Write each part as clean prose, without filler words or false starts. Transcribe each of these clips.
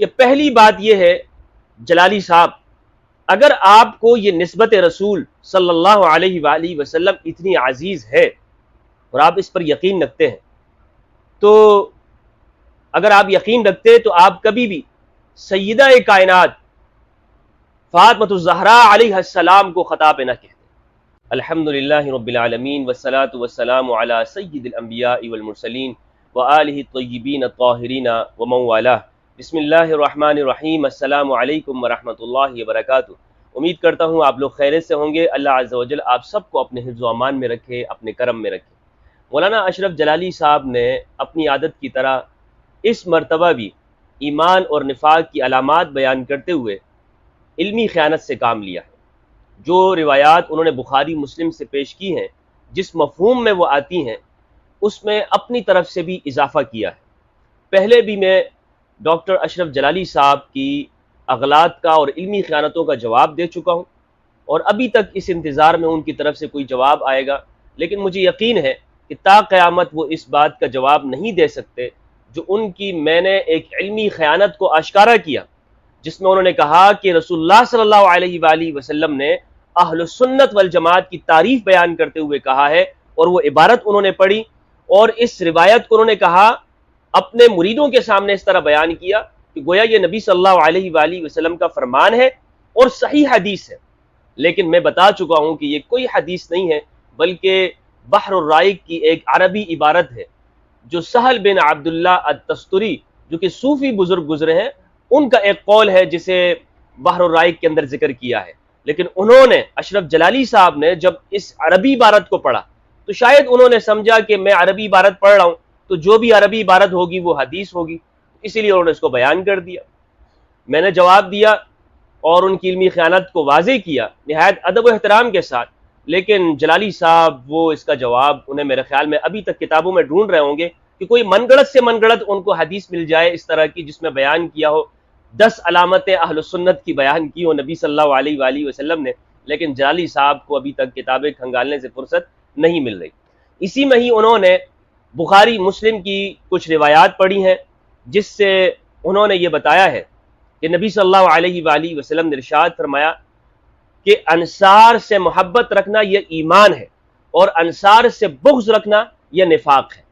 کہ پہلی بات یہ ہے جلالی صاحب، اگر آپ کو یہ نسبت رسول صلی اللہ علیہ وآلہ وسلم اتنی عزیز ہے اور آپ اس پر یقین رکھتے ہیں، تو اگر آپ یقین رکھتے تو آپ کبھی بھی سیدہ کائنات فاطمۃ الزہراء علیہ السلام کو خطا پہ نہ کہتے۔ الحمدللہ رب العالمین والصلاة والسلام علی سید الانبیاء والمرسلین وآلہ الطیبین الطاہرین ومن والاه۔ بسم اللہ الرحمن الرحیم۔ السلام علیکم ورحمۃ اللہ وبرکاتہ۔ امید کرتا ہوں آپ لوگ خیریت سے ہوں گے۔ اللہ عز و جل آپ سب کو اپنے حفظ و امان میں رکھے، اپنے کرم میں رکھے۔ مولانا اشرف جلالی صاحب نے اپنی عادت کی طرح اس مرتبہ بھی ایمان اور نفاق کی علامات بیان کرتے ہوئے علمی خیانت سے کام لیا ہے۔ جو روایات انہوں نے بخاری مسلم سے پیش کی ہیں، جس مفہوم میں وہ آتی ہیں، اس میں اپنی طرف سے بھی اضافہ کیا ہے۔ پہلے بھی میں ڈاکٹر اشرف جلالی صاحب کی اغلاط کا اور علمی خیانتوں کا جواب دے چکا ہوں، اور ابھی تک اس انتظار میں ان کی طرف سے کوئی جواب آئے گا، لیکن مجھے یقین ہے کہ تا قیامت وہ اس بات کا جواب نہیں دے سکتے جو ان کی میں نے ایک علمی خیانت کو آشکارا کیا، جس میں انہوں نے کہا کہ رسول اللہ صلی اللہ علیہ وآلہ وسلم نے اہل سنت والجماعت کی تعریف بیان کرتے ہوئے کہا ہے، اور وہ عبارت انہوں نے پڑھی اور اس روایت کو انہوں نے کہا اپنے مریدوں کے سامنے اس طرح بیان کیا کہ گویا یہ نبی صلی اللہ علیہ وآلہ وسلم کا فرمان ہے اور صحیح حدیث ہے۔ لیکن میں بتا چکا ہوں کہ یہ کوئی حدیث نہیں ہے، بلکہ بحر الرائق کی ایک عربی عبارت ہے جو سہل بن عبداللہ التستری، جو کہ صوفی بزرگ گزرے ہیں، ان کا ایک قول ہے جسے بحر الرائق کے اندر ذکر کیا ہے۔ لیکن انہوں نے اشرف جلالی صاحب نے جب اس عربی عبارت کو پڑھا تو شاید انہوں نے سمجھا کہ میں عربی عبارت پڑھ رہا ہوں تو جو بھی عربی عبارت ہوگی وہ حدیث ہوگی، اسی لیے انہوں نے اس کو بیان کر دیا۔ میں نے جواب دیا اور ان کی علمی خیانت کو واضح کیا نہایت ادب و احترام کے ساتھ، لیکن جلالی صاحب وہ اس کا جواب انہیں میرے خیال میں ابھی تک کتابوں میں ڈھونڈ رہے ہوں گے کہ کوئی من گڑت سے من گڑت ان کو حدیث مل جائے اس طرح کی جس میں بیان کیا ہو 10 علامتیں اہل سنت کی بیان کی ہو نبی صلی اللہ علیہ وآلہ وسلم نے، لیکن جلالی صاحب کو ابھی تک کتابیں کھنگالنے سے فرصت نہیں مل رہی۔ اسی میں ہی انہوں نے بخاری مسلم کی کچھ روایات پڑھی ہیں جس سے انہوں نے یہ بتایا ہے کہ نبی صلی اللہ علیہ وآلہ وسلم نے ارشاد فرمایا کہ انصار سے محبت رکھنا یہ ایمان ہے اور انصار سے بغض رکھنا یہ نفاق ہے۔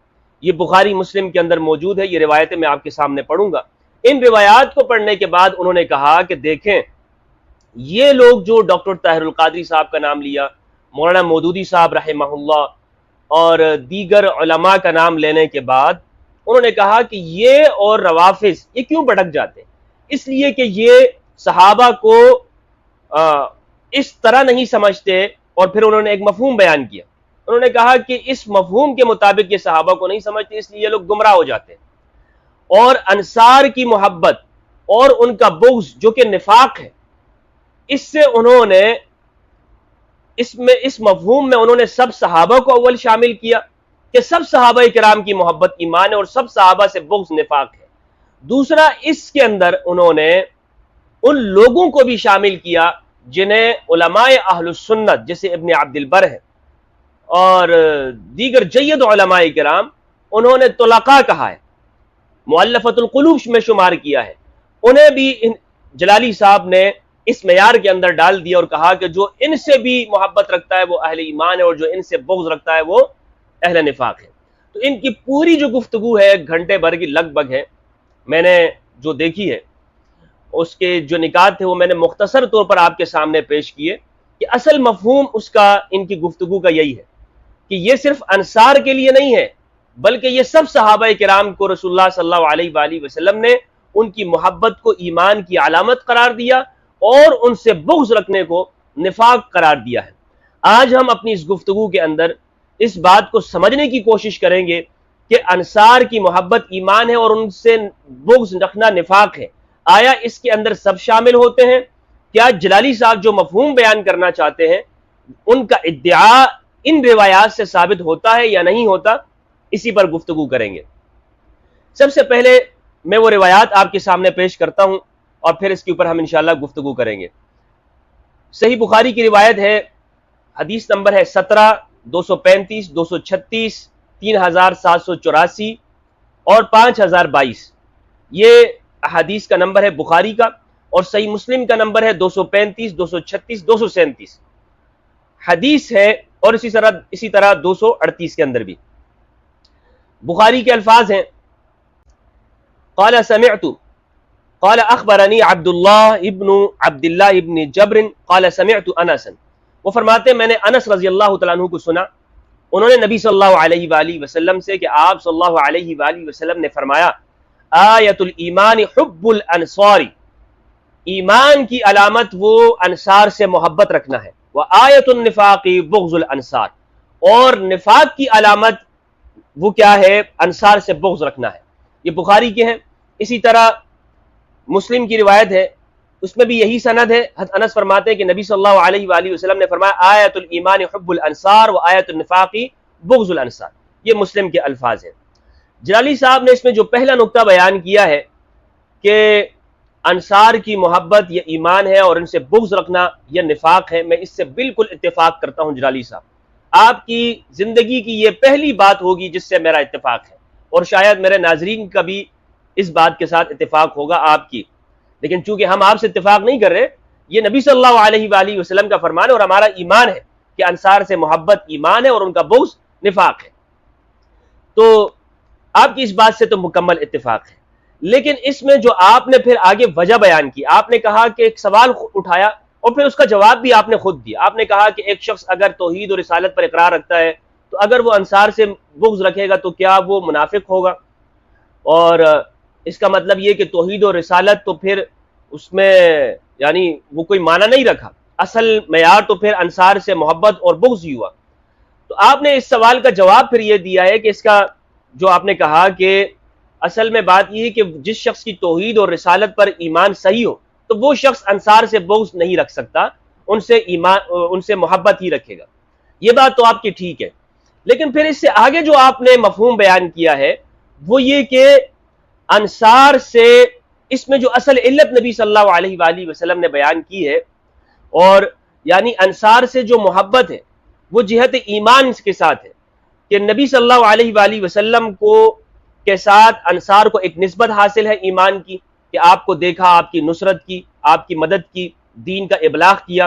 یہ بخاری مسلم کے اندر موجود ہے، یہ روایتیں میں آپ کے سامنے پڑھوں گا۔ ان روایات کو پڑھنے کے بعد انہوں نے کہا کہ دیکھیں یہ لوگ جو ڈاکٹر طاہر القادری صاحب کا نام لیا، مولانا مودودی صاحب رحمہ اللہ اور دیگر علماء کا نام لینے کے بعد انہوں نے کہا کہ یہ اور روافظ یہ کیوں بھٹک جاتے ہیں؟ اس لیے کہ یہ صحابہ کو اس طرح نہیں سمجھتے، اور پھر انہوں نے ایک مفہوم بیان کیا۔ انہوں نے کہا کہ اس مفہوم کے مطابق یہ صحابہ کو نہیں سمجھتے، اس لیے یہ لوگ گمراہ ہو جاتے ہیں، اور انصار کی محبت اور ان کا بغض جو کہ نفاق ہے، اس سے انہوں نے اس مفہوم میں انہوں نے سب صحابہ کو اول شامل کیا کہ سب صحابہ کرام کی محبت ایمان ہے اور سب صحابہ سے بغض نفاق ہے۔ دوسرا، اس کے اندر انہوں نے ان لوگوں کو بھی شامل کیا جنہیں علماء اہل سنت جیسے ابن عبد البر ہے اور دیگر جید علماء کرام انہوں نے طلقاء کہا ہے، مؤلفۃ القلوب میں شمار کیا ہے، انہیں بھی جلالی صاحب نے اس معیار کے اندر ڈال دیا اور کہا کہ جو ان سے بھی محبت رکھتا ہے وہ اہل ایمان ہے اور جو ان سے بغض رکھتا ہے وہ اہل نفاق ہے۔ تو ان کی پوری جو گفتگو ہے 1 گھنٹے بھر کی لگ بھگ ہے، میں نے جو دیکھی ہے اس کے جو نکات تھے وہ میں نے مختصر طور پر آپ کے سامنے پیش کیے کہ اصل مفہوم اس کا ان کی گفتگو کا یہی ہے کہ یہ صرف انصار کے لیے نہیں ہے بلکہ یہ سب صحابہ کرام کو رسول اللہ صلی اللہ علیہ وآلہ وسلم نے ان کی محبت کو ایمان کی علامت قرار دیا اور ان سے بغض رکھنے کو نفاق قرار دیا ہے۔ آج ہم اپنی اس گفتگو کے اندر اس بات کو سمجھنے کی کوشش کریں گے کہ انصار کی محبت ایمان ہے اور ان سے بغض رکھنا نفاق ہے۔ آیا اس کے اندر سب شامل ہوتے ہیں؟ کیا جلالی صاحب جو مفہوم بیان کرنا چاہتے ہیں ان کا ادعا ان روایات سے ثابت ہوتا ہے یا نہیں ہوتا؟ اسی پر گفتگو کریں گے۔ سب سے پہلے میں وہ روایات آپ کے سامنے پیش کرتا ہوں اور پھر اس کے اوپر ہم انشاءاللہ گفتگو کریں گے۔ صحیح بخاری کی روایت ہے، حدیث نمبر ہے 17، 235، 236، 3784 اور 5022۔ یہ احادیث کا نمبر ہے بخاری کا، اور صحیح مسلم کا نمبر ہے 235، 236، 237 حدیث ہے، اور اسی طرح 238 کے اندر بھی بخاری کے الفاظ ہیں، قال اخبرنی عبداللہ ابن جبر قال سمعت انس، وہ فرماتے ہیں میں نے انس رضی اللہ تعالیٰ عنہ کو سنا، انہوں نے نبی صلی اللہ علیہ وآلہ وسلم سے کہ آپ صلی اللہ علیہ وآلہ وسلم نے فرمایا آیت الایمان حب الانصار، ایمان کی علامت وہ انصار سے محبت رکھنا ہے، وآیت النفاق بغض الانصار، اور نفاق کی علامت وہ کیا ہے؟ انصار سے بغض رکھنا ہے۔ یہ بخاری کے ہیں۔ اسی طرح مسلم کی روایت ہے، اس میں بھی یہی سند ہے، حضرت انس فرماتے ہیں کہ نبی صلی اللہ علیہ وآلہ وسلم نے فرمایا آیت الایمان حب الانصار وآیت النفاق بغض الانصار، یہ مسلم کے الفاظ ہیں۔ جلالی صاحب نے اس میں جو پہلا نقطہ بیان کیا ہے کہ انصار کی محبت یہ ایمان ہے اور ان سے بغض رکھنا یہ نفاق ہے، میں اس سے بالکل اتفاق کرتا ہوں جلالی صاحب، آپ کی زندگی کی یہ پہلی بات ہوگی جس سے میرا اتفاق ہے، اور شاید میرے ناظرین کا بھی اس بات کے ساتھ اتفاق ہوگا آپ کی، لیکن چونکہ ہم آپ سے اتفاق نہیں کر رہے، یہ نبی صلی اللہ علیہ وآلہ وسلم کا فرمان ہے اور ہمارا ایمان ہے کہ انصار سے محبت ایمان ہے اور ان کا بغض نفاق ہے، تو آپ کی اس بات سے تو مکمل اتفاق ہے۔ لیکن اس میں جو آپ نے پھر آگے وجہ بیان کی، آپ نے کہا کہ ایک سوال اٹھایا اور پھر اس کا جواب بھی آپ نے خود دیا، آپ نے کہا کہ ایک شخص اگر توحید اور رسالت پر اقرار رکھتا ہے تو اگر وہ انصار سے بغض رکھے گا تو کیا وہ منافق ہوگا؟ اور اس کا مطلب یہ کہ توحید اور رسالت تو پھر اس میں یعنی وہ کوئی معنی نہیں رکھا، اصل معیار تو پھر انصار سے محبت اور بغض ہی ہوا۔ تو آپ نے اس سوال کا جواب پھر یہ دیا ہے کہ اس کا جو آپ نے کہا کہ اصل میں بات یہ ہے کہ جس شخص کی توحید اور رسالت پر ایمان صحیح ہو تو وہ شخص انصار سے بغض نہیں رکھ سکتا، ان سے محبت ہی رکھے گا۔ یہ بات تو آپ کی ٹھیک ہے، لیکن پھر اس سے آگے جو آپ نے مفہوم بیان کیا ہے وہ یہ کہ انصار سے، اس میں جو اصل علت نبی صلی اللہ علیہ وآلہ وسلم نے بیان کی ہے، اور یعنی انصار سے جو محبت ہے وہ جہت ایمان کے ساتھ ہے کہ نبی صلی اللہ علیہ وآلہ وسلم کے ساتھ انصار کو ایک نسبت حاصل ہے ایمان کی، کہ آپ کو دیکھا، آپ کی نصرت کی، آپ کی مدد کی، دین کا ابلاغ کیا،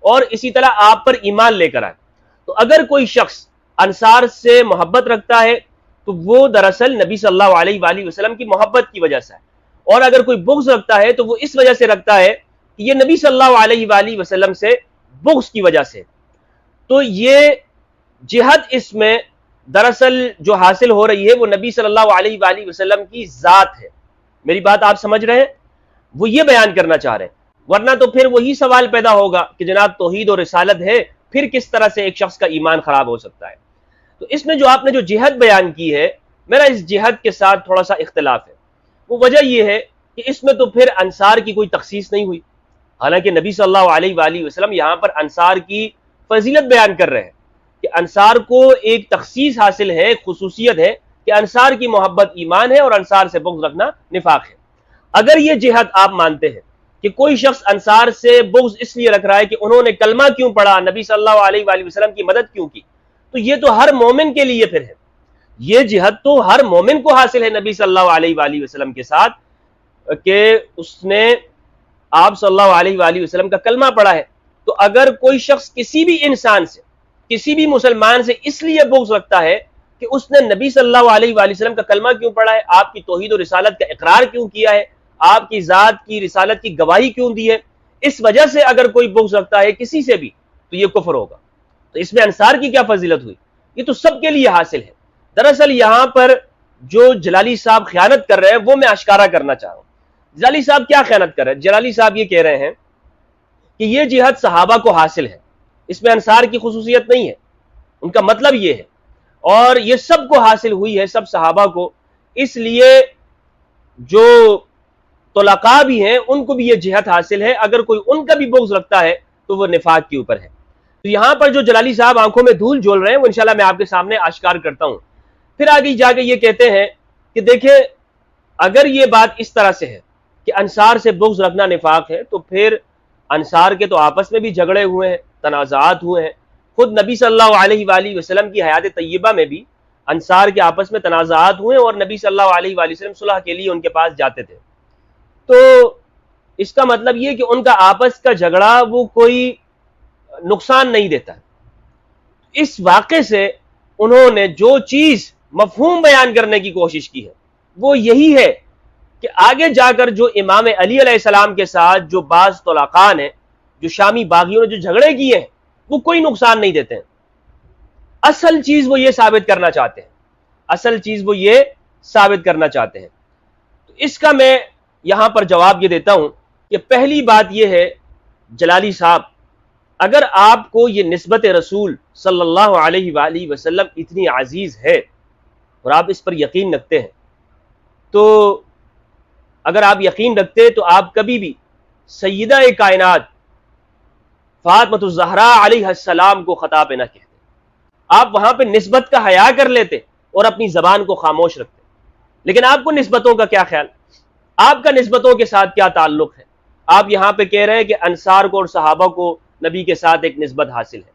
اور اسی طرح آپ پر ایمان لے کر آئے۔ تو اگر کوئی شخص انصار سے محبت رکھتا ہے تو وہ دراصل نبی صلی اللہ علیہ وآلہ وسلم کی محبت کی وجہ سے ہے، اور اگر کوئی بغض رکھتا ہے تو وہ اس وجہ سے رکھتا ہے کہ یہ نبی صلی اللہ علیہ وآلہ وسلم سے بغض کی وجہ سے۔ تو یہ جہت اس میں دراصل جو حاصل ہو رہی ہے وہ نبی صلی اللہ علیہ وآلہ وسلم کی ذات ہے۔ میری بات آپ سمجھ رہے ہیں؟ وہ یہ بیان کرنا چاہ رہے ہیں، ورنہ تو پھر وہی سوال پیدا ہوگا کہ جناب توحید اور رسالت ہے، پھر کس طرح سے ایک شخص کا ایمان خراب ہو سکتا ہے؟ تو اس میں جو آپ نے جو جہت بیان کی ہے، میرا اس جہت کے ساتھ تھوڑا سا اختلاف ہے۔ وہ وجہ یہ ہے کہ اس میں تو پھر انصار کی کوئی تخصیص نہیں ہوئی، حالانکہ نبی صلی اللہ علیہ وآلہ وسلم یہاں پر انصار کی فضیلت بیان کر رہے ہیں کہ انصار کو ایک تخصیص حاصل ہے، خصوصیت ہے کہ انصار کی محبت ایمان ہے اور انصار سے بغض رکھنا نفاق ہے۔ اگر یہ جہت آپ مانتے ہیں کہ کوئی شخص انصار سے بغض اس لیے رکھ رہا ہے کہ انہوں نے کلمہ کیوں پڑھا، نبی صلی اللہ علیہ وآلہ وسلم کی مدد کیوں کی، تو یہ تو ہر مومن کے لیے پھر ہے، یہ جہت تو ہر مومن کو حاصل ہے نبی صلی اللہ علیہ وآلہ وسلم کے ساتھ کہ اس نے آپ صلی اللہ علیہ وآلہ وسلم کا کلمہ پڑھا ہے۔ تو اگر کوئی شخص کسی بھی انسان سے، کسی بھی مسلمان سے اس لیے بغض رکھتا ہے کہ اس نے نبی صلی اللہ علیہ وآلہ وسلم کا کلمہ کیوں پڑھا ہے، آپ کی توحید و رسالت کا اقرار کیوں کیا ہے، آپ کی ذات کی رسالت کی گواہی کیوں دی ہے، اس وجہ سے اگر کوئی بغض رکھتا ہے کسی سے بھی تو یہ کفر ہوگا۔ تو اس میں انصار کی کیا فضیلت ہوئی؟ یہ تو سب کے لیے حاصل ہے۔ دراصل یہاں پر جو جلالی صاحب خیانت کر رہے ہیں وہ میں اشکارا کرنا چاہ رہا ہوں۔ جلالی صاحب کیا خیانت کر رہے ہیں؟ جلالی صاحب یہ کہہ رہے ہیں کہ یہ جہاد صحابہ کو حاصل ہے، اس میں انصار کی خصوصیت نہیں ہے، ان کا مطلب یہ ہے، اور یہ سب کو حاصل ہوئی ہے، سب صحابہ کو، اس لیے جو طلقاء بھی ہیں ان کو بھی یہ جہاد حاصل ہے، اگر کوئی ان کا بھی بغض رکھتا ہے تو وہ نفاق کے اوپر ہے۔ تو یہاں پر جو جلالی صاحب آنکھوں میں دھول جھول رہے ہیں وہ انشاءاللہ میں آپ کے سامنے آشکار کرتا ہوں۔ پھر آگے جا کے یہ کہتے ہیں کہ دیکھیں اگر یہ بات اس طرح سے ہے کہ انصار سے بغض رکھنا نفاق ہے، تو پھر انصار کے تو آپس میں بھی جھگڑے ہوئے ہیں، تنازعات ہوئے ہیں، خود نبی صلی اللہ علیہ وآلہ وسلم کی حیات طیبہ میں بھی انصار کے آپس میں تنازعات ہوئے اور نبی صلی اللہ علیہ وآلہ وسلم صلح کے لیے ان کے پاس جاتے تھے۔ تو اس کا مطلب یہ کہ ان کا آپس کا جھگڑا وہ کوئی نقصان نہیں دیتا ہے۔ اس واقعے سے انہوں نے جو چیز مفہوم بیان کرنے کی کوشش کی ہے وہ یہی ہے کہ آگے جا کر جو امام علی علیہ السلام کے ساتھ جو بعض طلقاء ہیں، جو شامی باغیوں نے جو جھگڑے کیے ہیں، وہ کوئی نقصان نہیں دیتے ہیں۔ اصل چیز وہ یہ ثابت کرنا چاہتے ہیں، اصل چیز وہ یہ ثابت کرنا چاہتے ہیں۔ تو اس کا میں یہاں پر جواب یہ دیتا ہوں کہ پہلی بات یہ ہے جلالی صاحب، اگر آپ کو یہ نسبت رسول صلی اللہ علیہ وآلہ وسلم اتنی عزیز ہے اور آپ اس پر یقین رکھتے ہیں، تو اگر آپ یقین رکھتے تو آپ کبھی بھی سیدہ کائنات فاطمۃ الزہراء علیہ السلام کو خطا پہ نہ کہتے، آپ وہاں پہ نسبت کا حیا کر لیتے اور اپنی زبان کو خاموش رکھتے۔ لیکن آپ کو نسبتوں کا کیا خیال؟ آپ کا نسبتوں کے ساتھ کیا تعلق ہے؟ آپ یہاں پہ کہہ رہے ہیں کہ انصار کو اور صحابہ کو نبی کے ساتھ ایک نسبت حاصل ہے،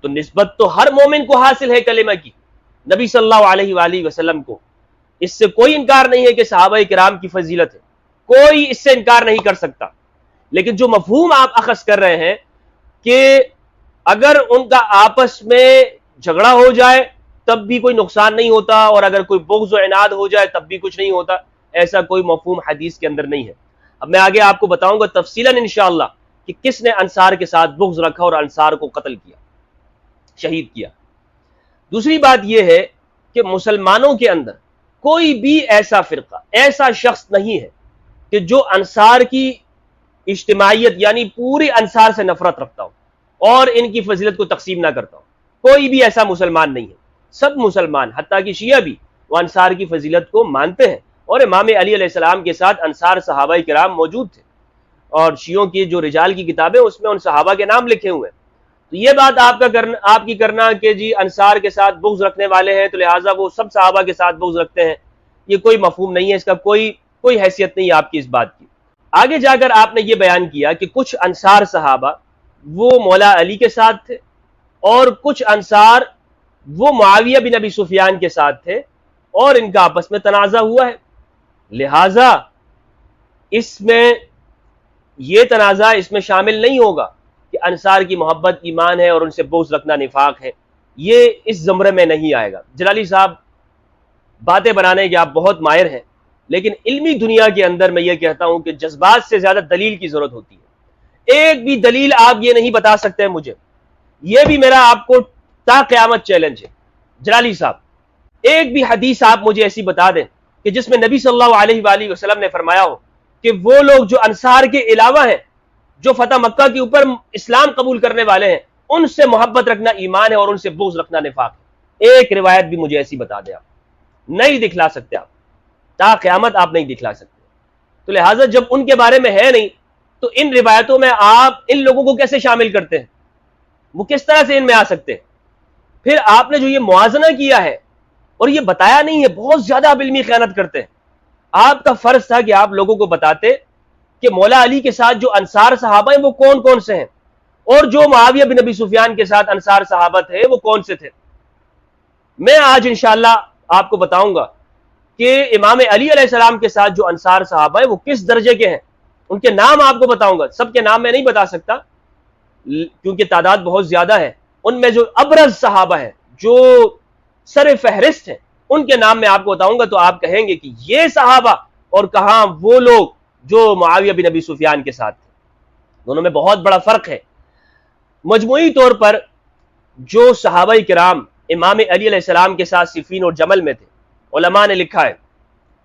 تو نسبت تو ہر مومن کو حاصل ہے کلمہ کی، نبی صلی اللہ علیہ وآلہ وسلم کو۔ اس سے کوئی انکار نہیں ہے کہ صحابہ کرام کی فضیلت ہے، کوئی اس سے انکار نہیں کر سکتا۔ لیکن جو مفہوم آپ اخذ کر رہے ہیں کہ اگر ان کا آپس میں جھگڑا ہو جائے تب بھی کوئی نقصان نہیں ہوتا، اور اگر کوئی بغض و عناد ہو جائے تب بھی کچھ نہیں ہوتا، ایسا کوئی مفہوم حدیث کے اندر نہیں ہے۔ اب میں آگے آپ کو بتاؤں گا تفصیلاً انشاءاللہ کہ کس نے انصار کے ساتھ بغض رکھا اور انصار کو قتل کیا، شہید کیا۔ دوسری بات یہ ہے کہ مسلمانوں کے اندر کوئی بھی ایسا فرقہ، ایسا شخص نہیں ہے کہ جو انصار کی اجتماعیت یعنی پوری انصار سے نفرت رکھتا ہو اور ان کی فضیلت کو تقسیم نہ کرتا ہو۔ کوئی بھی ایسا مسلمان نہیں ہے، سب مسلمان حتیٰ کہ شیعہ بھی وہ انصار کی فضیلت کو مانتے ہیں، اور امام علی علیہ السلام کے ساتھ انصار صحابہ کرام موجود تھے، اور شیعوں کی جو رجال کی کتابیں اس میں ان صحابہ کے نام لکھے ہوئے ہیں۔ تو یہ بات آپ کی کرنا کہ جی انصار کے ساتھ بغض رکھنے والے ہیں تو لہٰذا وہ سب صحابہ کے ساتھ بغض رکھتے ہیں، یہ کوئی مفہوم نہیں ہے، اس کا کوئی حیثیت نہیں ہے آپ کی اس بات کی۔ آگے جا کر آپ نے یہ بیان کیا کہ کچھ انصار صحابہ وہ مولا علی کے ساتھ تھے اور کچھ انصار وہ معاویہ بن ابی سفیان کے ساتھ تھے، اور ان کا آپس میں تنازع ہوا ہے، لہٰذا اس میں یہ تنازع اس میں شامل نہیں ہوگا کہ انصار کی محبت ایمان ہے اور ان سے بغض رکھنا نفاق ہے، یہ اس زمرے میں نہیں آئے گا۔ جلالی صاحب باتیں بنانے کے آپ بہت ماہر ہیں، لیکن علمی دنیا کے اندر میں یہ کہتا ہوں کہ جذبات سے زیادہ دلیل کی ضرورت ہوتی ہے۔ ایک بھی دلیل آپ یہ نہیں بتا سکتے مجھے، یہ بھی میرا آپ کو تا قیامت چیلنج ہے۔ جلالی صاحب ایک بھی حدیث آپ مجھے ایسی بتا دیں کہ جس میں نبی صلی اللہ علیہ وآلہ وسلم نے فرمایا ہو کہ وہ لوگ جو انصار کے علاوہ ہیں، جو فتح مکہ کے اوپر اسلام قبول کرنے والے ہیں، ان سے محبت رکھنا ایمان ہے اور ان سے بغض رکھنا نفاق ہے۔ ایک روایت بھی مجھے ایسی بتا دیں، آپ نہیں دکھلا سکتے، آپ تا قیامت آپ نہیں دکھلا سکتے۔ تو لہٰذا جب ان کے بارے میں ہے نہیں تو ان روایتوں میں آپ ان لوگوں کو کیسے شامل کرتے ہیں؟ وہ کس طرح سے ان میں آ سکتے ہیں؟ پھر آپ نے جو یہ موازنہ کیا ہے اور یہ بتایا نہیں ہے، بہت زیادہ آپ علمی خیانت کرتے ہیں۔ آپ کا فرض تھا کہ آپ لوگوں کو بتاتے کہ مولا علی کے ساتھ جو انصار صحابہ ہیں وہ کون کون سے ہیں، اور جو معاویہ بن ابی سفیان کے ساتھ انصار صحابہ تھے وہ کون سے تھے۔ میں آج انشاءاللہ آپ کو بتاؤں گا کہ امام علی علیہ السلام کے ساتھ جو انصار صحابہ ہیں وہ کس درجے کے ہیں، ان کے نام آپ کو بتاؤں گا۔ سب کے نام میں نہیں بتا سکتا کیونکہ تعداد بہت زیادہ ہے، ان میں جو ابرز صحابہ ہیں، جو سر فہرست ہیں، ان کے نام میں آپ کو بتاؤں گا تو آپ کہیں گے کہ یہ صحابہ اور کہاں وہ لوگ جو معاویہ بن ابی سفیان کے ساتھ تھے۔ دونوں میں بہت بڑا فرق ہے۔ مجموعی طور پر جو صحابہ کرام امام علی علیہ السلام کے ساتھ صفین اور جمل میں تھے، علماء نے لکھا ہے،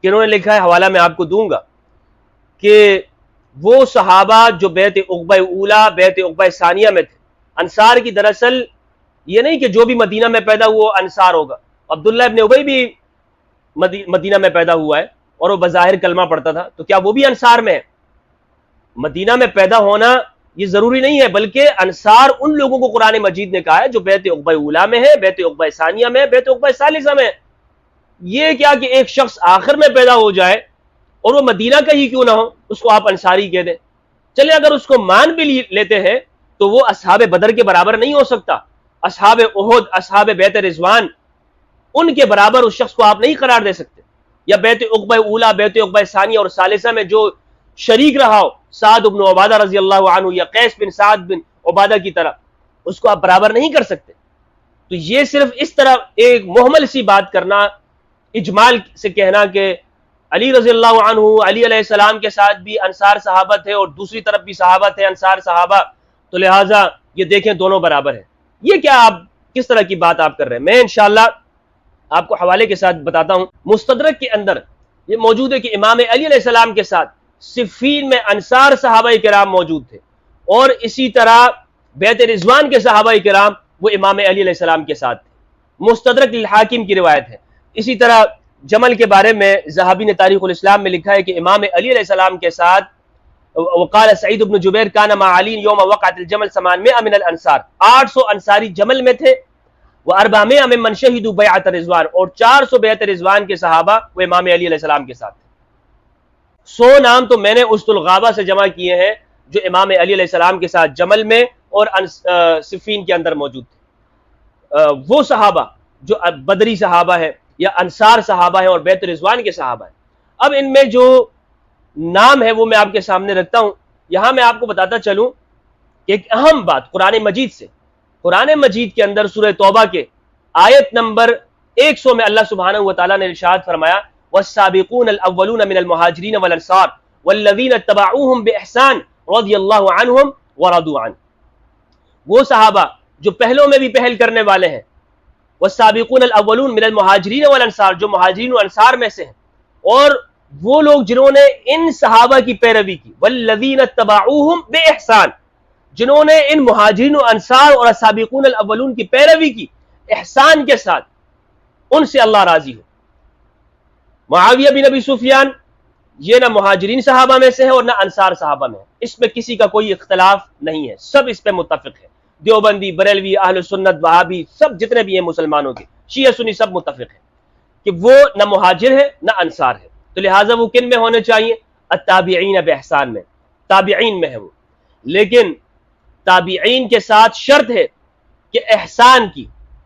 کنہوں نے لکھا ہے، حوالہ میں آپ کو دوں گا، کہ وہ صحابہ جو بیعت عقبہ اولا بیعت عقبہ ثانیہ میں تھے، انصار کی دراصل یہ نہیں کہ جو بھی مدینہ میں پیدا ہوا انصار ہوگا۔ عبداللہ ابن ابی بھی مدینہ میں پیدا ہوا ہے اور وہ بظاہر کلمہ پڑھتا تھا، تو کیا وہ بھی انصار میں ہے؟ مدینہ میں پیدا ہونا یہ ضروری نہیں ہے، بلکہ انصار ان لوگوں کو قرآن مجید نے کہا ہے جو بیعت عقبہ اولا میں ہے، بیعت عقبہ ثانیہ میں، بیعت عقبہ ثالثہ میں۔ یہ کیا کہ ایک شخص آخر میں پیدا ہو جائے اور وہ مدینہ کا ہی کیوں نہ ہو، اس کو آپ انصاری کہہ دیں۔ چلے اگر اس کو مان بھی لیتے ہیں تو وہ اصحاب بدر کے برابر نہیں ہو سکتا، اصحاب احد، اصحاب بیعت رضوان، ان کے برابر اس شخص کو آپ نہیں قرار دے سکتے۔ یا بیعت عقبہ اولا، بیعت عقبہ ثانیہ اور ثالثہ میں جو شریک رہا ہو سعد بن عبادہ رضی اللہ عنہ یا قیس بن سعد بن عبادہ کی طرح، اس کو آپ برابر نہیں کر سکتے۔ تو یہ صرف اس طرح ایک محمل سی بات کرنا، اجمال سے کہنا کہ علی رضی اللہ عنہ، علی علیہ السلام کے ساتھ بھی انصار صحابہ تھے اور دوسری طرف بھی صحابہ تھے انصار صحابہ، تو لہٰذا یہ دیکھیں دونوں برابر ہیں، یہ کیا آپ کس طرح کی بات آپ کر رہے ہیں؟ میں انشاءاللہ آپ کو حوالے کے ساتھ بتاتا ہوں۔ مستدرک کے اندر یہ موجود ہے کہ امام علی علیہ السلام کے ساتھ صفین میں انصار صحابہ کرام موجود تھے، اور اسی طرح بیعت رضوان کے صحابہ کرام وہ امام علی علیہ السلام کے ساتھ تھے۔ مستدرک للحاکم کی روایت ہے۔ اسی طرح جمل کے بارے میں ذہبی نے تاریخ الاسلام میں لکھا ہے کہ امام علی علیہ السلام کے ساتھ وقال سعید بن جبیر کان مع علی یوم وقعت الجمل 800 من الانصار، 800 انصاری جمل میں تھے، و400 ممن شہدوا بیعت رضوان، اور 400 بیعت رضوان کے صحابہ وہ امام علی علیہ السلام کے ساتھ تھے۔ 100 نام تو میں نے اسد الغابہ سے جمع کیے ہیں جو امام علی علیہ السلام کے ساتھ جمل میں اور صفین کے اندر موجود تھے۔ وہ صحابہ جو بدری صحابہ ہیں یا انصار صحابہ ہیں اور بیعت رضوان کے صحابہ ہیں۔ اب ان میں جو نام ہے وہ میں آپ کے سامنے رکھتا ہوں۔ یہاں میں آپ کو بتاتا چلوں کہ ایک اہم بات قرآن مجید سے، قرآن مجید کے اندر سورہ توبہ کے آیت نمبر 100 میں اللہ سبحانہ وتعالیٰ نے ارشاد فرمایا والسابقون الاولون من المہاجرین والانصار والذین اتبعوہم باحسان رضی اللہ عنہم ورضوا عنہ، وہ صحابہ جو پہلوں میں بھی پہل کرنے والے ہیں، والسابقون الاولون من المہاجرین والانصار، جو مہاجرین و انصار میں سے ہیں، اور وہ لوگ جنہوں نے ان صحابہ کی پیروی کی، والذین اتبعوہم باحسان، جنہوں نے ان مہاجرین و انصار اور السابقون الاولون کی پیروی کی احسان کے ساتھ، ان سے اللہ راضی ہو۔ معاویہ بن ابی سفیان یہ نہ مہاجرین صحابہ میں سے ہے اور نہ انصار صحابہ میں ہے، اس میں کسی کا کوئی اختلاف نہیں ہے، سب اس پہ متفق ہے، دیوبندی، بریلوی، اہل سنت، وہابی، سب جتنے بھی ہیں مسلمانوں کے، شیعہ سنی سب متفق ہیں کہ وہ نہ مہاجر ہے نہ انصار ہے۔ تو لہٰذا وہ کن میں ہونے چاہیے؟ التابعین باحسان میں، تابعین میں ہے وہ۔ لیکن تابعین کے ساتھ شرط ہے کہ احسان کی،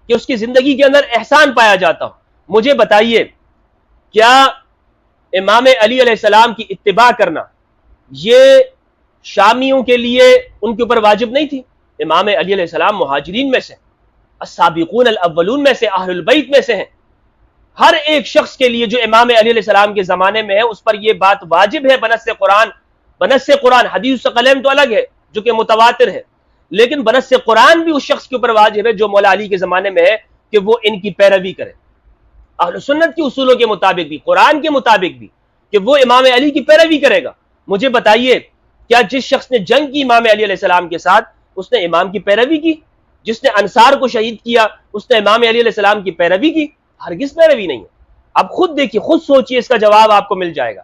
کہ اس کی زندگی کے اندر احسان پایا جاتا ہو۔ مجھے بتائیے کیا امام علی علیہ السلام کی اتباع کرنا یہ شامیوں کے لیے ان کے اوپر واجب نہیں تھی؟ امام علی علیہ السلام مہاجرین میں سے، السابقون الاولون میں سے، اہل البیت میں سے ہیں۔ ہر ایک شخص کے لیے جو امام علی علیہ السلام کے زمانے میں ہے اس پر یہ بات واجب ہے بنص قرآن۔ بنص قرآن، حدیث ثقلین تو الگ ہے جو کہ متواتر ہے، لیکن بنص قرآن بھی اس شخص کے اوپر واجب ہے جو مولا علی کے زمانے میں ہے کہ وہ ان کی پیروی کرے، اہل سنت کی اصولوں کے مطابق بھی، قرآن کے مطابق بھی، کہ وہ امام علی کی پیروی کرے گا۔ مجھے بتائیے کیا جس شخص نے جنگ کی امام علی علیہ السلام کے ساتھ اس نے امام کی پیروی کی؟ جس نے انصار کو شہید کیا اس نے امام علی علیہ السلام کی پیروی کی؟ ہرگز پیروی نہیں ہے۔ اب خود دیکھیے، خود سوچئے، اس کا جواب آپ کو مل جائے گا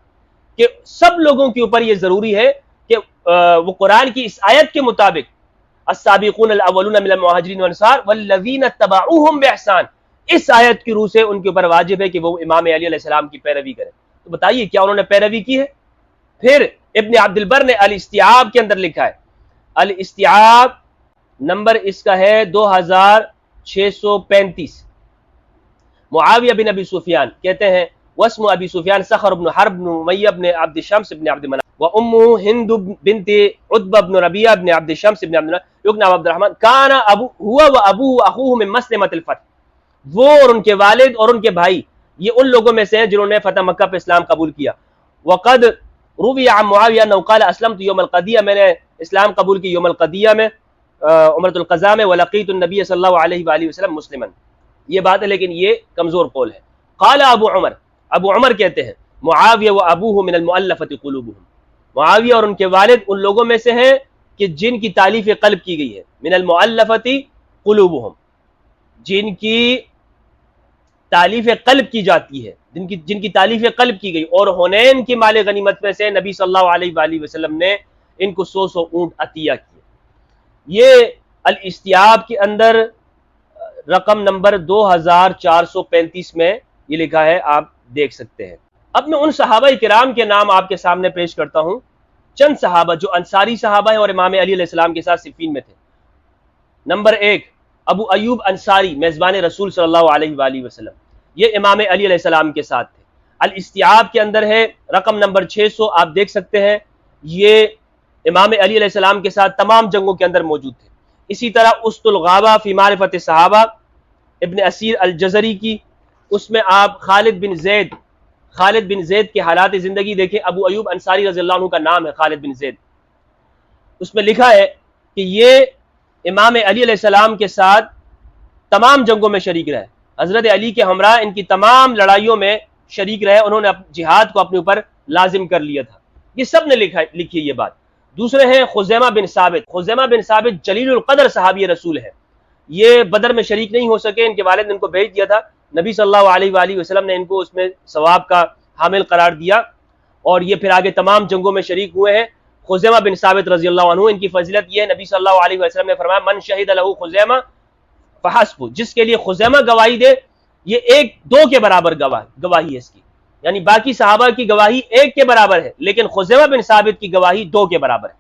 کہ سب لوگوں کے اوپر یہ ضروری ہے کہ وہ قرآن کی اس آیت کے مطابق السابقون الاولون من المہاجرین والانصار والذین اتبعوہم باحسان، اس آیت کی روح سے ان کے اوپر واجب ہے کہ وہ امام علی علیہ السلام کی پیروی کریں۔ تو بتائیے کیا انہوں نے پیروی کی ہے؟ پھر ابن عبد البر نے الاستیعاب کے اندر لکھا ہے، الاستیعاب نمبر اس کا ہے 2635۔ معاویہ بن ابی سفیان کہتے ہیں واسم ابی سفیان صخر بن حرب بن امیہ بن عبد شمس بن عبد مناف وامه ہند بنت عتبہ بن ربیعہ بن عبد شمس بن عبد مناف یقنا عبد الرحمن کان ابو هو وابوه اخوه من مسلمۃ الفتح، وہ اور ان کے والد اور ان کے بھائی یہ ان لوگوں میں سے ہیں جنہوں نے فتح مکہ پہ اسلام قبول کیا۔ وقد روی عن معاویہ انه قال اسلمت یوم القضیہ، میں نے اسلام قبول کی یوم القضیہ میں، عمرۃ القضاء میں، ولقیت النبی صلی اللہ علیہ وآلہ وسلم مسلما، یہ بات ہے لیکن یہ کمزور قول ہے۔ قال ابو عمر، ابو عمر کہتے ہیں معاویہ و ابوہ من المؤلفۃ قلوبہم، معاویہ اور ان کے والد ان لوگوں میں سے ہیں کہ جن کی تالیف قلب کی گئی ہے، من المؤلفۃ قلوبہم، جن کی تالیف قلب کی جاتی ہے، جن کی تالیف قلب کی گئی، اور حنین کی مال غنیمت میں سے نبی صلی اللہ علیہ وآلہ وسلم نے ان کو 100 اونٹ عطیہ کیے۔ یہ الاستیعاب کے اندر رقم نمبر 2435 میں یہ لکھا ہے، آپ دیکھ سکتے ہیں۔ اب میں ان صحابہ کرام کے نام آپ کے سامنے پیش کرتا ہوں، چند صحابہ جو انصاری صحابہ ہیں اور امام علی علیہ السلام کے ساتھ صفین میں تھے۔ نمبر 1 ابو ایوب انصاری، میزبان رسول صلی اللہ علیہ وآلہ وسلم، یہ امام علی علیہ السلام کے ساتھ تھے۔ الاستیعاب کے اندر ہے رقم نمبر 600، آپ دیکھ سکتے ہیں یہ امام علی علیہ السلام کے ساتھ تمام جنگوں کے اندر موجود تھے۔ اسی طرح اسط الغابہ فی معرفت صحابہ ابن اسیر الجزری کی، اس میں آپ خالد بن زید کے حالات زندگی دیکھیں۔ ابو ایوب انصاری رضی اللہ عنہ کا نام ہے خالد بن زید۔ اس میں لکھا ہے کہ یہ امام علی علیہ السلام کے ساتھ تمام جنگوں میں شریک رہے، حضرت علی کے ہمراہ ان کی تمام لڑائیوں میں شریک رہے، انہوں نے جہاد کو اپنے اوپر لازم کر لیا تھا۔ یہ سب نے لکھی یہ بات۔ دوسرے ہیں خزیمہ بن ثابت جلیل القدر صحابی رسول ہے، یہ بدر میں شریک نہیں ہو سکے، ان کے والد نے ان کو بھیج دیا تھا، نبی صلی اللہ علیہ وآلہ وسلم نے ان کو اس میں ثواب کا حامل قرار دیا، اور یہ پھر آگے تمام جنگوں میں شریک ہوئے ہیں۔ خزیمہ بن ثابت رضی اللہ عنہ، ان کی فضیلت یہ ہے، نبی صلی اللہ علیہ وسلم نے فرمایا من شہد لہ خزیمہ فحسبہ، جس کے لیے خزیمہ گواہی دے یہ ایک دو کے برابر گواہی ہے اس کی، یعنی باقی صحابہ کی گواہی ایک کے برابر ہے، لیکن خزیمہ بن ثابت کی گواہی دو کے برابر ہے،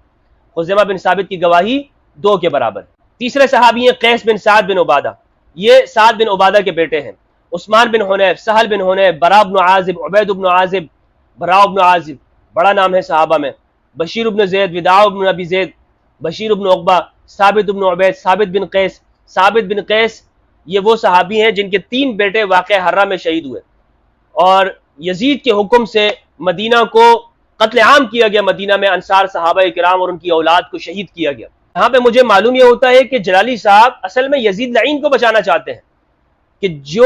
خزیمہ بن ثابت کی گواہی دو کے برابر ہے۔ تیسرے صحابی ہیں قیس بن سعد بن عبادہ، یہ سعد بن عبادہ کے بیٹے ہیں۔ عثمان بن حنیف، سہل بن حنیف، براء بن عازب، عبید بن عازب، براء بن عازب، بڑا نام ہے صحابہ میں، بشیر بن زید، وداع بن ابی زید، بشیر بن عقبہ، ثابت بن عبید، ثابت بن قیس، یہ وہ صحابی ہیں جن کے 3 بیٹے واقعہ حرہ میں شہید ہوئے، اور یزید کے حکم سے مدینہ کو قتل عام کیا گیا، مدینہ میں انصار صحابہ کرام اور ان کی اولاد کو شہید کیا گیا۔ یہاں پہ مجھے معلوم یہ ہوتا ہے کہ جلالی صاحب اصل میں یزید لعین کو بچانا چاہتے ہیں، کہ جو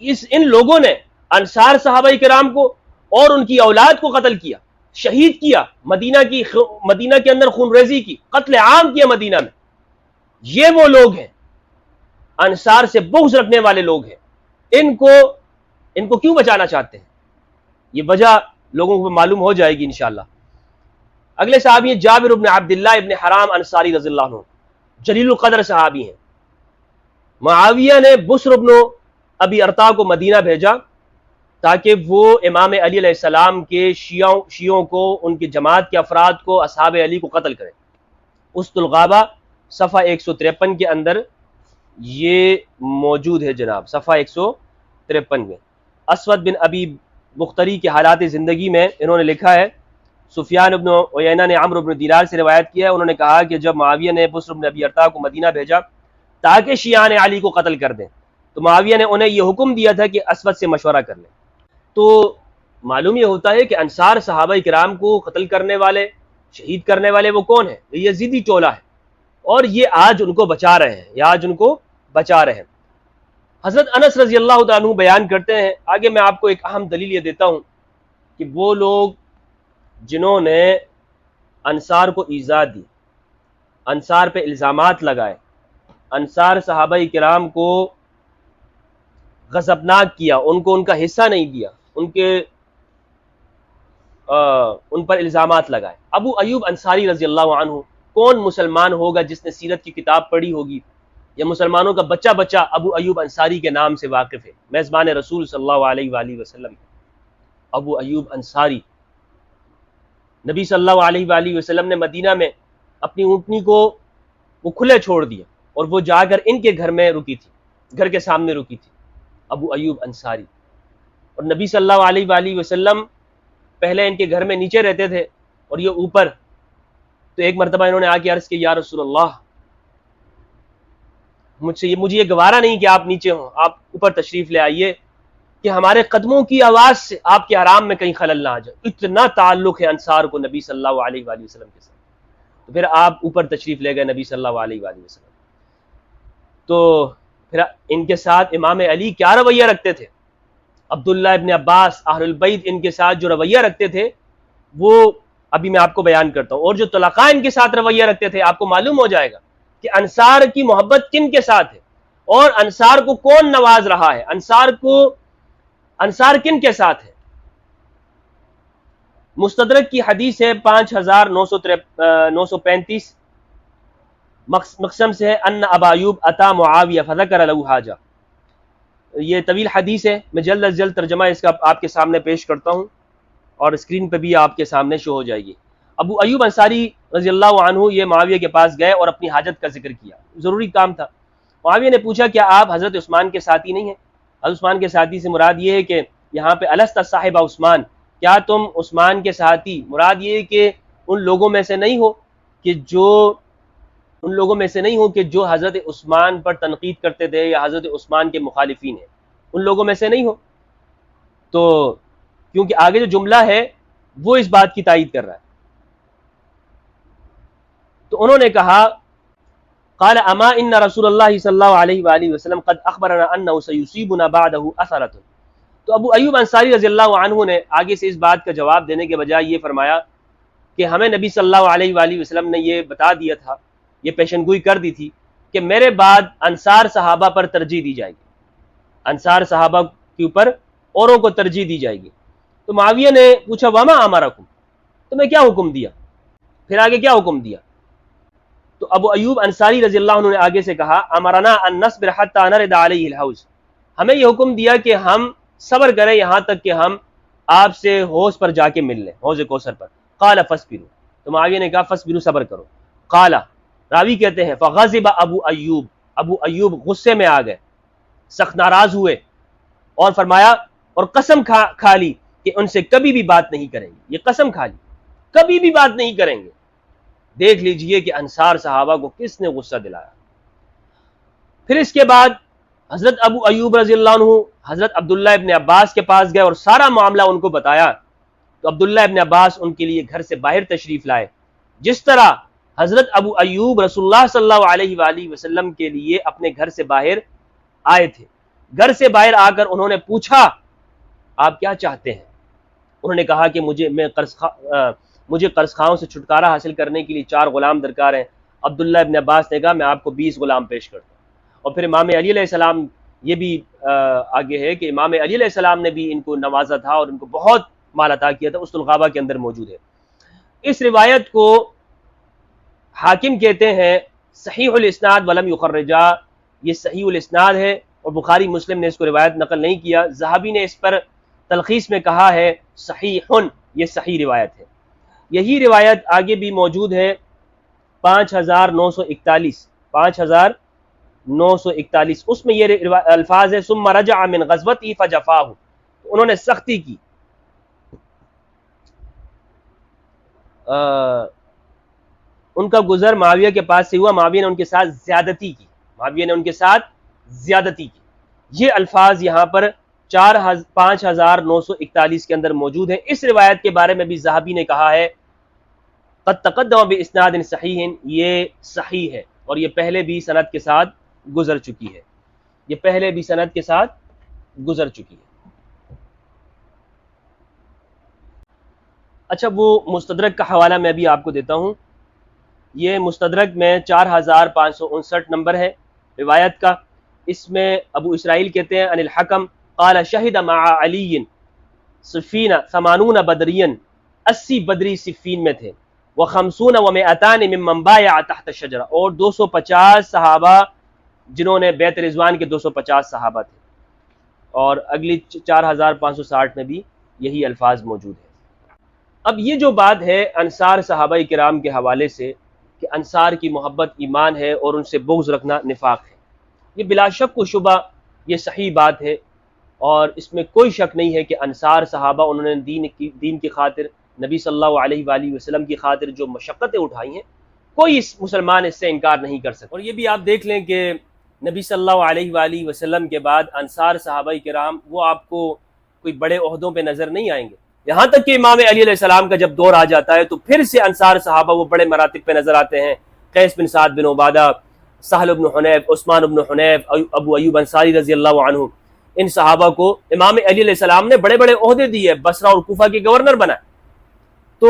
ان لوگوں نے انصار صحابہ کرام کو اور ان کی اولاد کو قتل کیا، شہید کیا، مدینہ کے اندر خون ریزی کی، قتل عام کیا مدینہ میں، یہ وہ لوگ ہیں، انصار سے بغض رکھنے والے لوگ ہیں، ان کو کیوں بچانا چاہتے ہیں؟ یہ وجہ لوگوں کو معلوم ہو جائے گی انشاءاللہ۔ اگلے صحابی ہیں جابر بن عبداللہ ابن حرام انصاری رضی اللہ عنہ، جلیل القدر صحابی ہیں۔ معاویہ نے بسر بن ابی ارطا کو مدینہ بھیجا تاکہ وہ امام علی علیہ السلام کے شیعوں کو، ان کی جماعت کے افراد کو، اصحاب علی کو قتل کریں۔ اسط الغابہ صفحہ 153 کے اندر یہ موجود ہے جناب، صفحہ 153 میں۔ اسود بن ابی بختری کے حالات زندگی میں انہوں نے لکھا ہے، سفیان بن عیینہ نے عمرو بن دینار سے روایت کیا ہے، انہوں نے کہا کہ جب معاویہ نے بسر بن ابی ارطا کو مدینہ بھیجا تاکہ شیعان علی کو قتل کر دیں، تو معاویہ نے انہیں یہ حکم دیا تھا کہ اسود سے مشورہ کر لیں۔ تو معلوم یہ ہوتا ہے کہ انصار صحابہ کرام کو قتل کرنے والے، شہید کرنے والے وہ کون ہیں؟ یہ یزیدی ٹولہ ہے، اور یہ آج ان کو بچا رہے ہیں، حضرت انس رضی اللہ تعالیٰ عنہ بیان کرتے ہیں، آگے میں آپ کو ایک اہم دلیل یہ دیتا ہوں کہ وہ لوگ جنہوں نے انصار کو ایذا دی، انصار پہ الزامات لگائے، انصار صحابہ کرام کو غضبناک کیا، ان کو ان کا حصہ نہیں دیا، ان پر الزامات لگائے۔ ابو ایوب انصاری رضی اللہ عنہ، کون مسلمان ہوگا جس نے سیرت کی کتاب پڑھی ہوگی یا مسلمانوں کا بچہ ابو ایوب انصاری کے نام سے واقف ہے، میزبان رسول صلی اللہ علیہ وآلہ وسلم۔ ابو ایوب انصاری، نبی صلی اللہ علیہ وآلہ وسلم نے مدینہ میں اپنی اونٹنی کو وہ کھلے چھوڑ دیا، اور وہ جا کر ان کے گھر میں رکی تھی، گھر کے سامنے رکی تھی، ابو ایوب انصاری۔ اور نبی صلی اللہ علیہ وآلہ وسلم پہلے ان کے گھر میں نیچے رہتے تھے اور یہ اوپر، تو ایک مرتبہ انہوں نے آ کے عرض کی، یا رسول اللہ، مجھے یہ گوارا نہیں کہ آپ نیچے ہوں، آپ اوپر تشریف لے آئیے کہ ہمارے قدموں کی آواز سے آپ کے حرام میں کہیں خلل نہ آ جائے۔ اتنا تعلق ہے انصار کو نبی صلی اللہ علیہ وآلہ وسلم کے ساتھ، تو پھر آپ اوپر تشریف لے گئے نبی صلی اللہ علیہ وآلہ وسلم۔ تو پھر ان کے ساتھ امام علی کیا رویہ رکھتے تھے، عبداللہ ابن عباس، اہل البیت ان کے ساتھ جو رویہ رکھتے تھے وہ ابھی میں آپ کو بیان کرتا ہوں، اور جو طلقاء ان کے ساتھ رویہ رکھتے تھے، آپ کو معلوم ہو جائے گا کہ انصار کی محبت کن کے ساتھ ہے اور انصار کو کون نواز رہا ہے، انصار کن کے ساتھ ہے۔ مستدرک کی حدیث ہے 5935، مقسم سے ہے ان ابا ایوب اتا معاویہ فذکر له حاجہ، یہ طویل حدیث ہے، میں جلد از جلد ترجمہ اس کا آپ کے سامنے پیش کرتا ہوں اور اسکرین پہ بھی آپ کے سامنے شو ہو جائے گی۔ ابو ایوب انصاری رضی اللہ عنہ یہ معاویہ کے پاس گئے اور اپنی حاجت کا ذکر کیا، ضروری کام تھا۔ معاویہ نے پوچھا کیا آپ حضرت عثمان کے ساتھی نہیں ہیں؟ حضرت عثمان کے ساتھی سے مراد یہ ہے کہ یہاں پہ الست صاحب عثمان، کیا تم عثمان کے ساتھی، مراد یہ ہے کہ ان لوگوں میں سے نہیں ہو کہ جو حضرت عثمان پر تنقید کرتے تھے یا حضرت عثمان کے مخالفین ہیں، ان لوگوں میں سے نہیں ہو۔ تو کیونکہ آگے جو جملہ ہے وہ اس بات کی تائید کر رہا ہے، تو انہوں نے کہا قال اما ان رسول اللہ صلی اللہ علیہ وآلہ وسلم قد اخبرنا انه سيصيبنا بعده اثرۃ۔ تو ابو ایوب انصاری رضی اللہ عنہ نے آگے سے اس بات کا جواب دینے کے بجائے یہ فرمایا کہ ہمیں نبی صلی اللہ علیہ وآلہ وسلم نے یہ بتا دیا تھا، یہ پیشن گوئی کر دی تھی کہ میرے بعد انصار صحابہ پر ترجیح دی جائے گی، انصار صحابہ کے اوپر اوروں کو ترجیح دی جائے گی۔ تو معاویہ نے پوچھا وما امرکم، تمہیں کیا حکم دیا؟ پھر آگے کیا حکم دیا؟ تو ابو ایوب انصاری رضی اللہ عنہ نے آگے سے کہا امرنا ان نصبر حتى نرد علیہ الحوض، ہمیں یہ حکم دیا کہ ہم صبر کریں یہاں تک کہ ہم آپ سے حوض پر جا کے مل لیں، حوض کوثر پر۔ قال فاصبروا، تو معاویہ نے کہا فاصبروا، صبر کرو۔ قال، راوی کہتے ہیں فغضب ابو ایوب، ابو ایوب غصے میں آ گئے، سخت ناراض ہوئے اور فرمایا اور قسم کھا لی کہ ان سے کبھی بھی بات نہیں کریں گے، یہ قسم کھا لی کبھی بھی بات نہیں کریں گے۔ دیکھ لیجئے کہ انصار صحابہ کو کس نے غصہ دلایا۔ پھر اس کے بعد حضرت ابو ایوب رضی اللہ عنہ حضرت عبداللہ ابن عباس کے پاس گئے اور سارا معاملہ ان کو بتایا۔ تو عبداللہ ابن عباس ان کے لیے گھر سے باہر تشریف لائے، جس طرح حضرت ابو ایوب رسول اللہ صلی اللہ علیہ وآلہ وسلم کے لیے اپنے گھر سے باہر آئے تھے۔ گھر سے باہر آ کر انہوں نے پوچھا آپ کیا چاہتے ہیں؟ انہوں نے کہا کہ مجھے قرض خواہوں سے چھٹکارا حاصل کرنے کے لیے 4 غلام درکار ہیں۔ عبداللہ ابن عباس نے کہا میں آپ کو 20 غلام پیش کرتا ہوں۔ اور پھر امام علی علیہ السلام، یہ بھی آگے ہے کہ امام علی علیہ السلام نے بھی ان کو نوازا تھا اور ان کو بہت مال عطا کیا تھا، اسد الغابہ کے اندر موجود ہے۔ اس روایت کو حاکم کہتے ہیں صحیح الاسناد ولم یخرجا، یہ صحیح الاسناد ہے اور بخاری مسلم نے اس کو روایت نقل نہیں کیا۔ ذہبی نے اس پر تلخیص میں کہا ہے صحیح، یہ صحیح روایت ہے۔ یہی روایت آگے بھی موجود ہے 5941، اس میں یہ الفاظ ہے ثم رجع من غزوته فجفاه، انہوں نے سختی کی، ان کا گزر معاویہ کے پاس سے ہوا، معاویہ نے ان کے ساتھ زیادتی کی، یہ الفاظ یہاں پر 5941 کے اندر موجود ہیں۔ اس روایت کے بارے میں بھی ذہبی نے کہا ہے قد تقدم باسناد صحیح، یہ صحیح ہے اور یہ پہلے بھی سند کے ساتھ گزر چکی ہے، اچھا وہ مستدرک کا حوالہ میں بھی آپ کو دیتا ہوں۔ یہ مستدرک میں 4559 نمبر ہے روایت کا۔ اس میں ابو اسرائیل کہتے ہیں ان الحکم قال شہد مع علی صفین 80 بدرین، 80 بدری صفین میں تھے، و50 و100 ممن بايع تحت الشجرہ، اور 250 صحابہ جنہوں نے بیعت رضوان کے 250 صحابہ تھے، اور اگلی 4560 میں بھی یہی الفاظ موجود ہیں۔ اب یہ جو بات ہے انصار صحابہ کرام کے حوالے سے کہ انصار کی محبت ایمان ہے اور ان سے بغض رکھنا نفاق ہے، یہ بلا شک و شبہ یہ صحیح بات ہے، اور اس میں کوئی شک نہیں ہے کہ انصار صحابہ انہوں نے دین کی خاطر، نبی صلی اللہ علیہ وآلہ وسلم کی خاطر جو مشقتیں اٹھائی ہیں، کوئی مسلمان اس سے انکار نہیں کر سکتا۔ اور یہ بھی آپ دیکھ لیں کہ نبی صلی اللہ علیہ وآلہ وسلم کے بعد انصار صحابہ کرام وہ آپ کو کوئی بڑے عہدوں پہ نظر نہیں آئیں گے، یہاں تک کہ امام علی علیہ السلام کا جب دور آ جاتا ہے تو پھر سے انصار صحابہ وہ بڑے مراتب پہ نظر آتے ہیں۔ قیس بن سعد بن عبادہ، سہل بن حنیف، عثمان بن حنیف، ابو ایوب انصاری رضی اللہ عنہ، ان صحابہ کو امام علی علیہ السلام نے بڑے بڑے عہدے دیے، بصرہ اور کوفہ کے گورنر بنائے۔ تو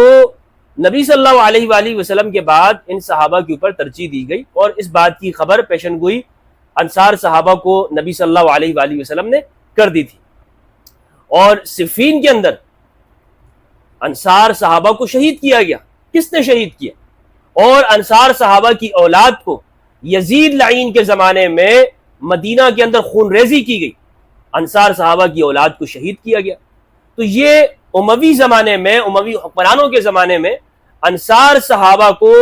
نبی صلی اللہ علیہ وآلہ وسلم کے بعد ان صحابہ کے اوپر ترجیح دی گئی، اور اس بات کی خبر پیشن گوئی انصار صحابہ کو نبی صلی اللہ علیہ وآلہ وسلم نے کر دی تھی۔ اور صفین کے اندر انصار صحابہ کو شہید کیا گیا۔ کس نے شہید کیا؟ اور انصار صحابہ کی اولاد کو یزید لعین کے زمانے میں مدینہ کے اندر خون ریزی کی گئی، انصار صحابہ کی اولاد کو شہید کیا گیا۔ تو یہ اموی زمانے میں، اموی حکمرانوں کے زمانے میں انصار صحابہ کو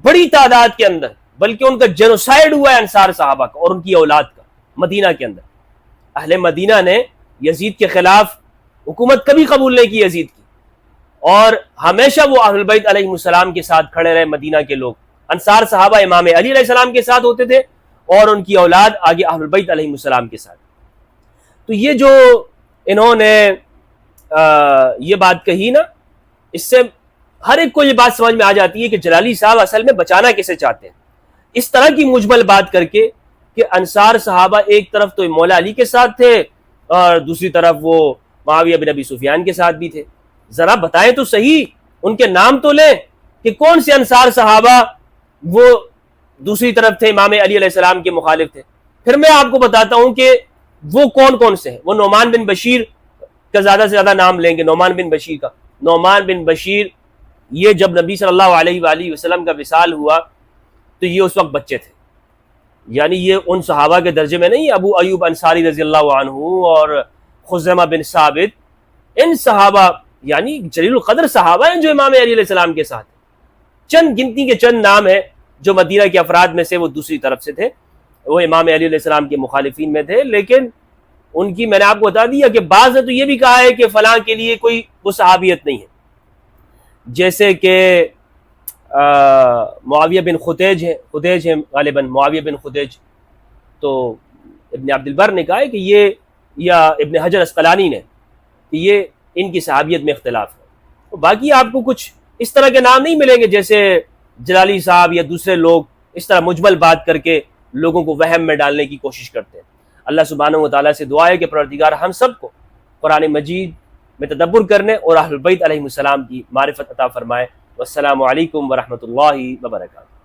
بڑی تعداد کے اندر، بلکہ ان کا جینوسائیڈ ہوا ہے انصار صحابہ کا اور ان کی اولاد کا مدینہ کے اندر۔ اہل مدینہ نے یزید کے خلاف حکومت کبھی قبول نہیں کی یزید کی، اور ہمیشہ وہ اہل بیت علیہ السلام کے ساتھ کھڑے رہے مدینہ کے لوگ. انصار صحابہ امام علی علیہ السلام کے ساتھ ہوتے تھے اور ان کی اولاد آگے اہل بیت علیہ السلام کے ساتھ. تو یہ جو انہوں نے یہ بات کہی نا، اس سے ہر ایک کو یہ بات سمجھ میں آ جاتی ہے کہ جلالی صاحب اصل میں بچانا کیسے چاہتے ہیں. اس طرح کی مجمل بات کر کے کہ انصار صحابہ ایک طرف تو مولا علی کے ساتھ تھے اور دوسری طرف وہ معاویہ بن ابی سفیان کے ساتھ بھی تھے. ذرا بتائیں تو صحیح، ان کے نام تو لیں کہ کون سے انصار صحابہ وہ دوسری طرف تھے، امام علی علیہ السلام کے مخالف تھے. پھر میں آپ کو بتاتا ہوں کہ وہ کون کون سے ہیں. وہ نعمان بن بشیر کا زیادہ سے زیادہ نام لیں گے. نعمان بن بشیر کا، نعمان بن بشیر یہ جب نبی صلی اللہ علیہ وآلہ وسلم کا وصال ہوا تو یہ اس وقت بچے تھے، یعنی یہ ان صحابہ کے درجے میں نہیں. ابو ایوب انصاری رضی اللہ عنہ اور خزیمہ بن ثابت، ان صحابہ یعنی جلیل القدر صحابہ ہیں جو امام علی علیہ السلام کے ساتھ. چند گنتی کے چند نام ہیں جو مدینہ کے افراد میں سے وہ دوسری طرف سے تھے، وہ امام علی علیہ السلام کے مخالفین میں تھے. لیکن ان کی میں نے آپ کو بتا دیا کہ بعض نے تو یہ بھی کہا ہے کہ فلاں کے لیے کوئی وہ صحابیت نہیں ہے، جیسے کہ معاویہ بن خدیج ہیں غالباً معاویہ بن خدیج. تو ابن عبد البر نے کہا ہے کہ یہ، یا ابن حجر اسقلانی نے، کہ یہ ان کی صحابیت میں اختلاف ہے. باقی آپ کو کچھ اس طرح کے نام نہیں ملیں گے جیسے جلالی صاحب یا دوسرے لوگ اس طرح مجمل بات کر کے لوگوں کو وہم میں ڈالنے کی کوشش کرتے ہیں. اللہ سبحانہ و تعالیٰ سے دعا ہے کہ پروردگار ہم سب کو قرآن مجید میں تدبر کرنے اور اہل بیت علیہ السلام کی معرفت عطا فرمائے. والسلام علیکم ورحمۃ اللہ وبرکاتہ.